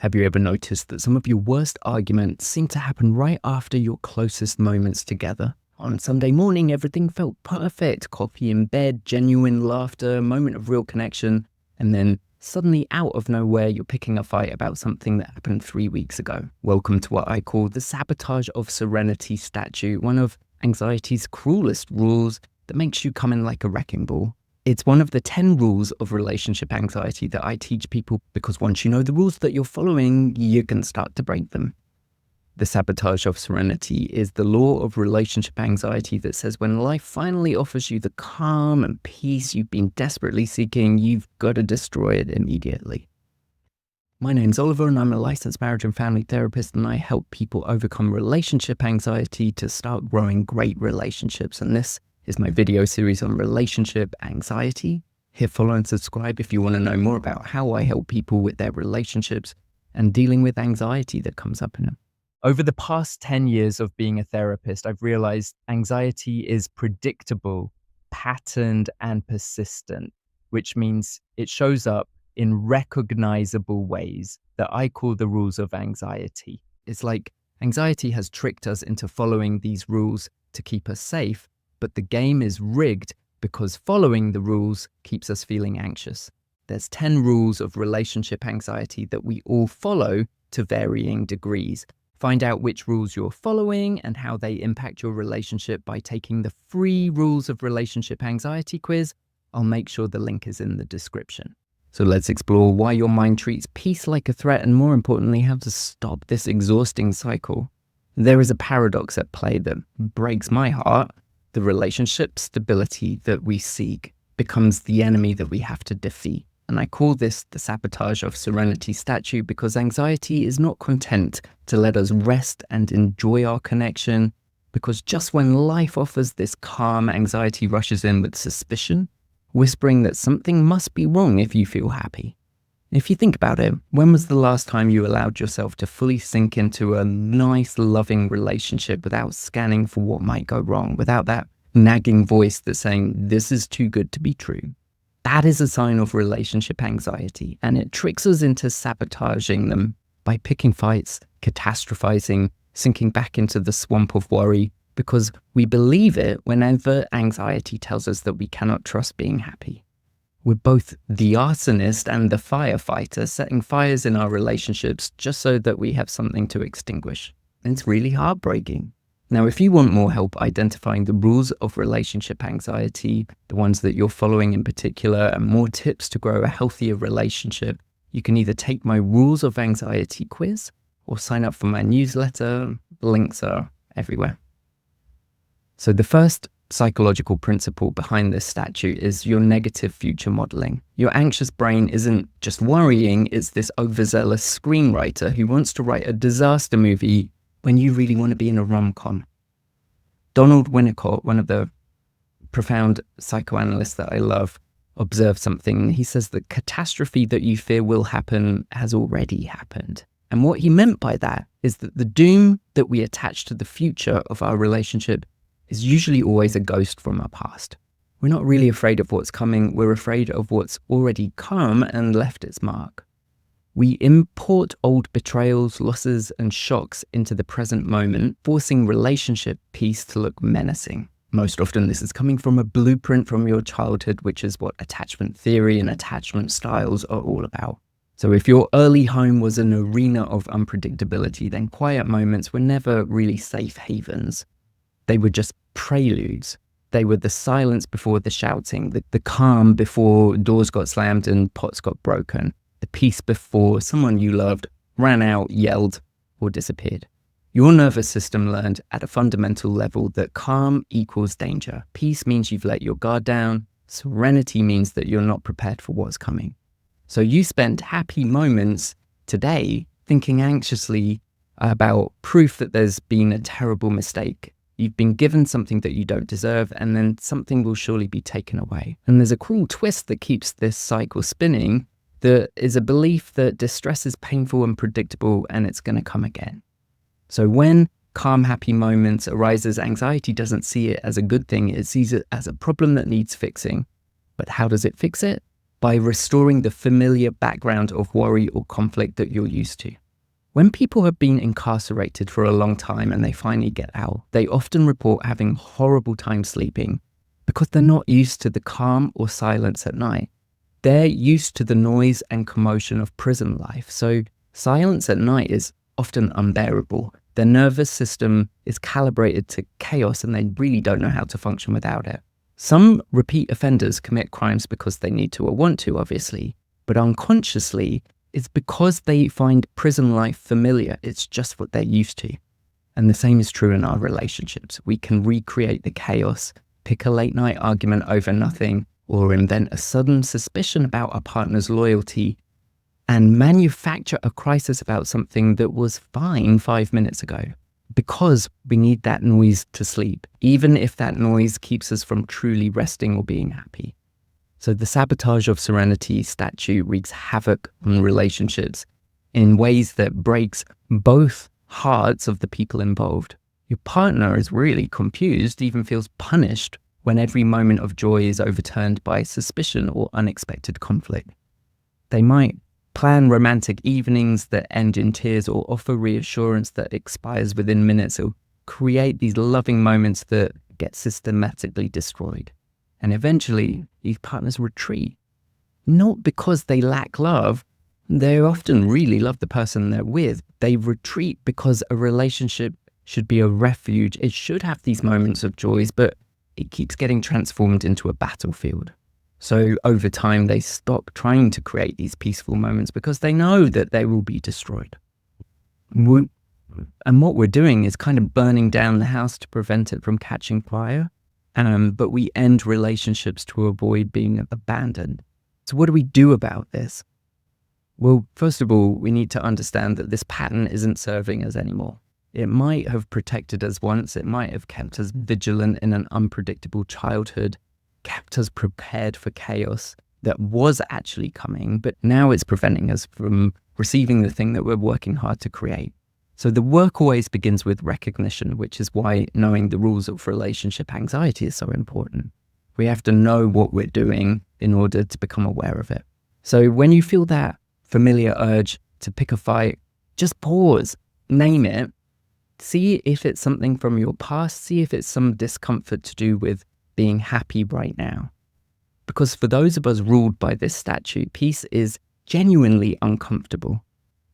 Have you ever noticed that some of your worst arguments seem to happen right after your closest moments together? On Sunday morning, everything felt perfect. Coffee in bed, genuine laughter, moment of real connection. And then suddenly out of nowhere, you're picking a fight about something that happened 3 weeks ago. Welcome to what I call the Sabotage of Serenity Statute, one of anxiety's cruelest rules that makes you come in like a wrecking ball. It's one of the 10 rules of relationship anxiety that I teach people because once you know the rules that you're following, you can start to break them. The Sabotage of Serenity is the law of relationship anxiety that says when life finally offers you the calm and peace you've been desperately seeking, you've got to destroy it immediately. My name's Oliver and I'm a licensed marriage and family therapist, and I help people overcome relationship anxiety to start growing great relationships. And this is my video series on relationship anxiety. Hit follow and subscribe if you want to know more about how I help people with their relationships and dealing with anxiety that comes up in them. Over the past 10 years of being a therapist, I've realized anxiety is predictable, patterned, and persistent, which means it shows up in recognizable ways that I call the rules of anxiety. It's like anxiety has tricked us into following these rules to keep us safe, but the game is rigged because following the rules keeps us feeling anxious. There's 10 rules of relationship anxiety that we all follow to varying degrees. Find out which rules you're following and how they impact your relationship by taking the free Rules of Relationship Anxiety quiz. I'll make sure the link is in the description. So let's explore why your mind treats peace like a threat, and more importantly, how to stop this exhausting cycle. There is a paradox at play that breaks my heart. The relationship stability that we seek becomes the enemy that we have to defeat. And I call this the Sabotage of Serenity Statute because anxiety is not content to let us rest and enjoy our connection, because just when life offers this calm, anxiety rushes in with suspicion, whispering that something must be wrong if you feel happy. If you think about it, when was the last time you allowed yourself to fully sink into a nice, loving relationship without scanning for what might go wrong, without that nagging voice that's saying, this is too good to be true? That is a sign of relationship anxiety, and it tricks us into sabotaging them by picking fights, catastrophizing, sinking back into the swamp of worry, because we believe it whenever anxiety tells us that we cannot trust being happy. We're both the arsonist and the firefighter, setting fires in our relationships just so that we have something to extinguish. And it's really heartbreaking. Now, if you want more help identifying the rules of relationship anxiety, the ones that you're following in particular, and more tips to grow a healthier relationship, you can either take my Rules of Anxiety quiz or sign up for my newsletter. Links are everywhere. So the first psychological principle behind this statute is your negative future modeling. Your anxious brain isn't just worrying, it's this overzealous screenwriter who wants to write a disaster movie when you really want to be in a rom-com. Donald Winnicott, one of the profound psychoanalysts that I love, observed something. He says the catastrophe that you fear will happen has already happened. And what he meant by that is that the doom that we attach to the future of our relationship is usually always a ghost from our past. We're not really afraid of what's coming, we're afraid of what's already come and left its mark. We import old betrayals, losses, and shocks into the present moment, forcing relationship peace to look menacing. Most often this is coming from a blueprint from your childhood, which is what attachment theory and attachment styles are all about. So if your early home was an arena of unpredictability, then quiet moments were never really safe havens. They were just preludes. They were the silence before the shouting, the calm before doors got slammed and pots got broken, the peace before someone you loved ran out, yelled, or disappeared. Your nervous system learned at a fundamental level that calm equals danger. Peace means you've let your guard down. Serenity means that you're not prepared for what's coming. So you spent happy moments today thinking anxiously about proof that there's been a terrible mistake. You've been given something that you don't deserve, and then something will surely be taken away. And there's a cruel twist that keeps this cycle spinning. There is a belief that distress is painful and predictable and it's going to come again. So when calm, happy moments arises, anxiety doesn't see it as a good thing. It sees it as a problem that needs fixing. But how does it fix it? by restoring the familiar background of worry or conflict that you're used to. When people have been incarcerated for a long time and they finally get out, they often report having horrible time sleeping because they're not used to the calm or silence at night. They're used to the noise and commotion of prison life, so silence at night is often unbearable. Their nervous system is calibrated to chaos and they really don't know how to function without it. Some repeat offenders commit crimes because they need to or want to, obviously, but unconsciously, it's because they find prison life familiar. It's just what they're used to. And the same is true in our relationships. We can recreate the chaos, pick a late night argument over nothing, or invent a sudden suspicion about a partner's loyalty and manufacture a crisis about something that was fine 5 minutes ago. Because we need that noise to sleep, even if that noise keeps us from truly resting or being happy. So the Sabotage of Serenity statute wreaks havoc on relationships in ways that breaks both hearts of the people involved. Your partner is really confused, even feels punished when every moment of joy is overturned by suspicion or unexpected conflict. They might plan romantic evenings that end in tears or offer reassurance that expires within minutes or create these loving moments that get systematically destroyed. And eventually, these partners retreat. Not because they lack love. They often really love the person they're with. They retreat because a relationship should be a refuge. It should have these moments of joys, but it keeps getting transformed into a battlefield. So over time, they stop trying to create these peaceful moments because they know that they will be destroyed. And what we're doing is kind of burning down the house to prevent it from catching fire. But we end relationships to avoid being abandoned. So what do we do about this? Well, first of all, we need to understand that this pattern isn't serving us anymore. It might have protected us once. It might have kept us vigilant in an unpredictable childhood, kept us prepared for chaos that was actually coming, but now it's preventing us from receiving the thing that we're working hard to create. So the work always begins with recognition, which is why knowing the rules of relationship anxiety is so important. We have to know what we're doing in order to become aware of it. So when you feel that familiar urge to pick a fight, just pause, name it, see if it's something from your past, see if it's some discomfort to do with being happy right now. Because for those of us ruled by this statute, peace is genuinely uncomfortable.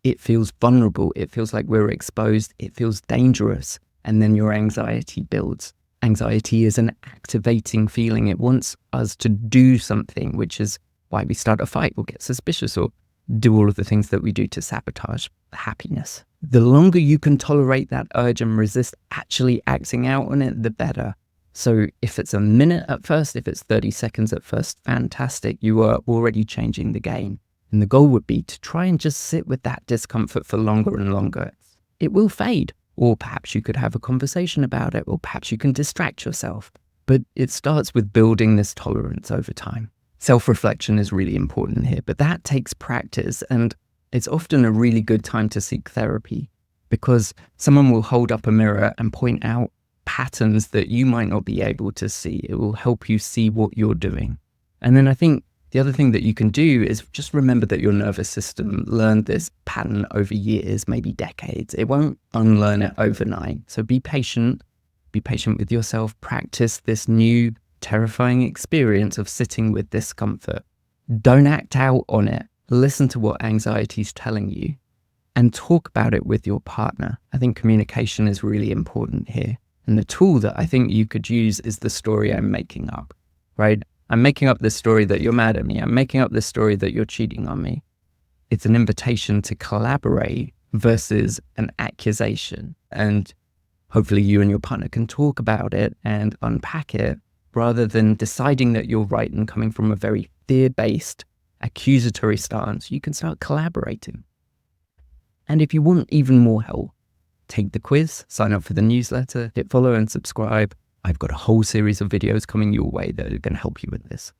It feels vulnerable. It feels like we're exposed. It feels dangerous. And then your anxiety builds. Anxiety is an activating feeling. It wants us to do something, which is why we start a fight or get suspicious or do all of the things that we do to sabotage happiness. The longer you can tolerate that urge and resist actually acting out on it, the better. So if it's a minute at first, if it's 30 seconds at first, fantastic. You are already changing the game. And the goal would be to try and just sit with that discomfort for longer and longer. It will fade, or perhaps you could have a conversation about it, or perhaps you can distract yourself. But it starts with building this tolerance over time. Self-reflection is really important here, but that takes practice, and it's often a really good time to seek therapy because someone will hold up a mirror and point out patterns that you might not be able to see. It will help you see what you're doing. And then I think the other thing that you can do is just remember that your nervous system learned this pattern over years, maybe decades. It won't unlearn it overnight. So be patient with yourself, practice this new terrifying experience of sitting with discomfort. Don't act out on it. Listen to what anxiety is telling you and talk about it with your partner. I think communication is really important here. And the tool that I think you could use is the story I'm making up, right? I'm making up this story that you're mad at me. I'm making up this story that you're cheating on me. It's an invitation to collaborate versus an accusation. And hopefully you and your partner can talk about it and unpack it rather than deciding that you're right and coming from a very fear-based, accusatory stance. You can start collaborating. And if you want even more help, take the quiz, sign up for the newsletter, hit follow and subscribe. I've got a whole series of videos coming your way that are going to help you with this.